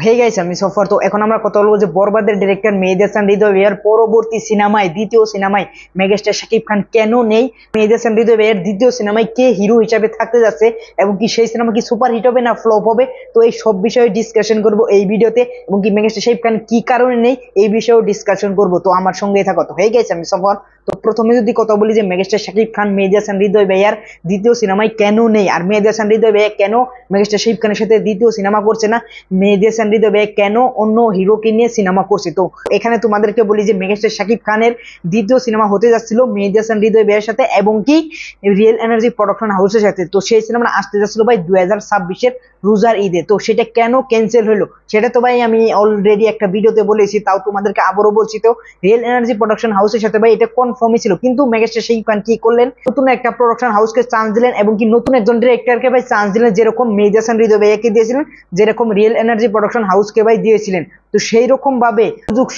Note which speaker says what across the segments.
Speaker 1: Hey guys, আমি সফর। তো এখন আমরা কথা বলবো যে বরবাদের ডিরেক্টর মেহেদী হাসান হৃদয় ভাইয়ের পরবর্তী সিনেমায়, দ্বিতীয় সিনেমায় মেগাস্টার শাকিব খান কেন নেই, মেহেদী হাসান হৃদয় ভাইয়ের দ্বিতীয় সিনেমায় কে হিরো হিসাবে থাকতে যাচ্ছে এবং কি সেই সিনেমা কি সুপার হিট হবে না ফ্লপ হবে। তো এই সব বিষয়ে ডিসকাশন করব এই ভিডিওতে, এবং কি মেগাস্টার শাকিব খান কি কারণে নেই এই বিষয়েও ডিসকাশন করব। তো আমার সঙ্গেই থাকো। তো হে গাইস, আমি সফর। তো প্রথমে যদি কথা বলি যে মেগাস্টার শাকিব খান মেহেদী হাসান হৃদয় ভাইয়ার দ্বিতীয় সিনেমায় কেন নেই, আর মেহেদী হাসান হৃদয় ভাইয়া কেন মেগাস্টার শাকিব খানের সাথে দ্বিতীয় সিনেমা করছে না, মেহেদী হাসান হৃদয় ভাইয়া কেন অন্য হিরোকে নিয়ে সিনেমা করছে। তো এখানে তোমাদেরকে বলি যে মেগাস্টার শাকিব খানের দ্বিতীয় সিনেমা হতে যাচ্ছিল মেহেদী হাসান হৃদয় ভাইয়ের সাথে এবং কি রিয়েল এনার্জি প্রোডাকশন হাউসের সাথে। তো সেই সিনেমাটা আসতে যাচ্ছিল ভাই 2026-এর রোজার ঈদে। তো সেটা কেন ক্যান্সেল হলো সেটা তো ভাই আমি অলরেডি একটা ভিডিওতে বলেছি, তাও তোমাদেরকে আবারও বলছি। তো রিয়েল এনার্জি প্রোডাকশন হাউসের সাথে ভাই এটা কনফার্মই ছিল, কিন্তু মেগাস্টার শাকিব খান কি করলেন, নতুন একটা প্রোডাকশন হাউসকে চান্স দিলেন এবং কি নতুন একজন ডিরেক্টরকে ভাই চান্স দিলেন, যেরকম মেহেদী হাসান হৃদয় ভাইয়াকে দিয়েছিলেন, যেরকম রিয়েল এনার্জি প্রোডাকশন হাউসকে ভাই দিয়েছিলেন। তো সেই রকম ভাবে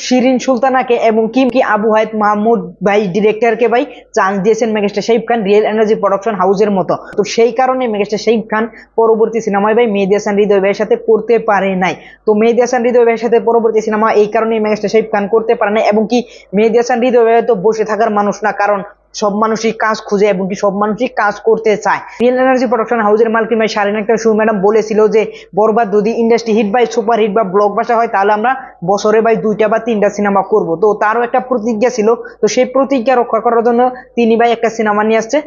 Speaker 1: শিরিন সুলতানাকে এবং কি আবু হায়াত মাহমুদ ভাই ডিরেক্টরকে ভাই চান্স দিয়েছেন megastar Shakib Khan real energy production হাউসের মতো। তো সেই কারণে মেগাস্টার শাকিব খান পরবর্তী সিনেমায় ভাই মেহেদী হাসান হৃদয় ভাইয়ের সাথে করতে পারে নাই। তো মেহেদী হাসান হৃদয় ভাইয়ের সাথে পরবর্তী সিনেমা এই কারণে মেগাস্টার শাকিব খান করতে পারে নাই, এবং কি মেহেদী হাসান হৃদয় ভাই তো বসে থাকার মানুষ না, কারণ সব মানুষই কাজ খুঁজে এবং কি সব মানুষই কাজ করতে চায়। রিয়েল এনার্জি প্রোডাকশন হাউসের মালকিন ভাই শারিন আক্তার শু ম্যাডাম বলেছিল যে বরবাদ যদি ইন্ডাস্ট্রি হিট বাই সুপার হিট বা ব্লকবাস্টার হয় তাহলে আমরা বছরে ভাই 2টা বা 3টা সিনেমা করব। তো তারও একটা প্রতিজ্ঞা ছিল, তো সেই প্রতিজ্ঞা রক্ষা করার জন্য তিনি ভাই একটা সিনেমা নিয়ে আসছে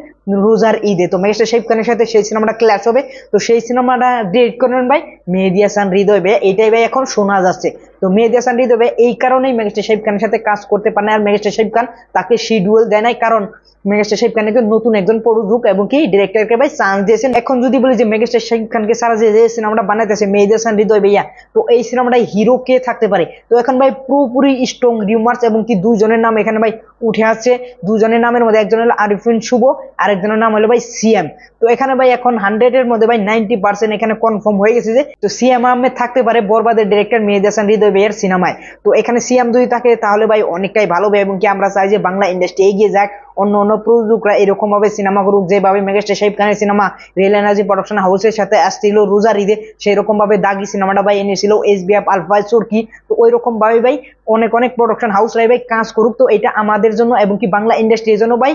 Speaker 1: রোজার ঈদে। তো মেগাস্টার শাকিব খানের সাথে সেই সিনেমাটা ক্ল্যাশ হবে। তো সেই সিনেমাটা ডিরেক্ট করবেন ভাই মেহেদী হাসান হৃদয় ভাই, এটাই ভাই এখন শোনা যাচ্ছে। তো মেহেদী হাসান হৃদয় ভাই এই কারণেই মেগাস্টার শাকিব খানের সাথে কাজ করতে পারে না, আর মেগাস্টার শাকিব খান তাকে শিডিউল দেয় নাই, কারণ মেগাস্টার শাকিব খানকে নতুন একজন প্রযোজক এবং কি ডিরেক্টরকে ভাই চান্স দিয়েছেন। এখন যদি বলি যে মেগাস্টার শাকিব খানকে সারা যে সিনেমাটা বানাইতেছে মেহেদী হাসান হৃদয় ভাইয়া, তো এই সিনেমাটাই হিরো কে থাকতে পারে। তো এখন ভাই পুরোপুরি স্ট্রং রিউমার্স এবং কি দুজনের নাম এখানে ভাই উঠে আসছে। দুজনের নামের মধ্যে একজন হলো আরিফিন শুভ, আরেকজনের নাম হলো ভাই সিএম। তো এখানে ভাই এখন 100-এর মধ্যে ভাই 90% এখানে কনফার্ম হয়ে গেছে যে তো সিএম আহমেদ থাকতে পারে বরবাদের ডিরেক্টর মেহেদী হাসান হৃদয় ভাইয়ের সিনেমায়। তো এখানে সিএম যদি থাকে তাহলে ভাই অনেকটাই ভালো হবে, এবং কি আমরা চাই যে বাংলা ইন্ডাস্ট্রি এগিয়ে যাক, অন্য অন্য প্রযোজকরা এরকম ভাবে সিনেমা করুক, যেভাবে মেগাস্টার শাকিব খানের সিনেমা রিয়েল এনার্জি প্রোডাকশন হাউসের সাথে আসছিল রোজার ঈদে, সেই রকম ভাবে দাগি সিনেমাটা ভাই এনেছিল এসবিএফ আলফা চরকি। তো ওই রকম ভাবে ভাই অনেক অনেক প্রোডাকশন হাউস ভাই কাজ করুক। তো এটা আমাদের জন্য এবং কি বাংলা ইন্ডাস্ট্রির জন্য ভাই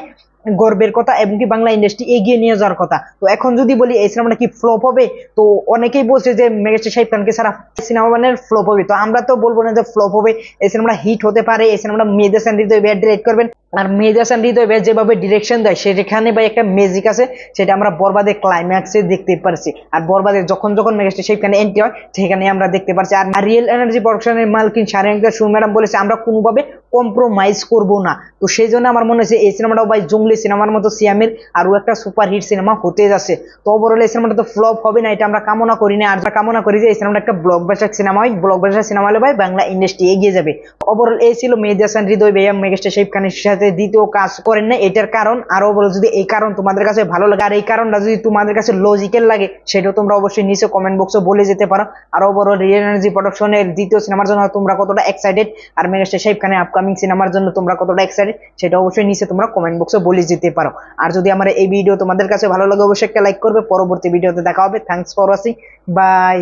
Speaker 1: গর্বের কথা, এবং কি বাংলা ইন্ডাস্ট্রি এগিয়ে নিয়ে যাওয়ার কথা। তো এখন যদি বলি এই সিনেমাটা কি ফ্লপ হবে, তো অনেকেই বলছে যে মেগাস্টার শাকিব খানকে ছাড়া সিনেমা বানানোর ফ্লপ হবে। তো আমরা তো বলবো না যে ফ্লপ হবে, এই সিনেমাটা হিট হতে পারে। এই সিনেমাটা মেহেদী হাসান হৃদয় ভাই ডিরেক্ট করবেন, আর মেহেদী হাসান হৃদয় ভাই যেভাবে ডিরেকশন দেয় সেখানে ভাই একটা ম্যাজিক আছে, সেটা আমরা বরবাদের ক্লাইম্যাক্সে দেখতে পারছি। আর বরবাদের যখন যখন মেগাস্টার শাকিব খান এন্ট্রি হয় সেখানে আমরা দেখতে পারছি। আর রিয়েল এনার্জি প্রোডাকশনের মালকিন শারিন আক্তার শু ম্যাডাম বলেছে আমরা কোনোভাবে কম্প্রোমাইজ করব না। তো সেই জন্য আমার মনে হচ্ছে এই সিনেমাটাও ভাই জঙ্গলি সিনেমার মতো সিয়ামের আরো একটা সুপার হিট সিনেমা হতে যাচ্ছে। তো ওভারঅল এই সিনেমাটা তো ফ্লপ হবে না, এটা আমরা কামনা করি না। আর কামনা করি যে এই সিনেমাটা একটা ব্লকবাস্টার সিনেমা হয়, ব্লকবাস্টার সিনেমা হলে ভাই বাংলা ইন্ডাস্ট্রি এগিয়ে যাবে। ওভারঅল এই ছিল মেহেদী হাসান হৃদয় ভাইয়া মেগাস্টার শাকিব খানের সাথে দ্বিতীয় কাজ করেন না এটার কারণ। আর ওভারঅল যদি এই কারণ তোমাদের কাছে ভালো লাগে আর এই কারণটা যদি তোমাদের কাছে লজিক্যাল লাগে, সেটাও তোমরা অবশ্যই নিচে কমেন্ট বক্সে বলে যেতে পারো। আর ওভারঅল রিয়েল এনার্জি প্রোডাকশনের দ্বিতীয় সিনেমার জন্য তোমরা কতটা এক্সাইটেড, আর মেগাস্টার শাকিব খানের আপকামিং সিনেমার জন্য তোমরা কতটা এক্সাইটেড, সেটা অবশ্যই নিচে তোমরা কমেন্ট বক্সে বলে যেতে পারো। আর যদি আমার এই ভিডিও তোমাদের কাছে ভালো লাগে অবশ্যই একটা লাইক করবে। পরবর্তী ভিডিওতে দেখা হবে। Thanks for watching, by.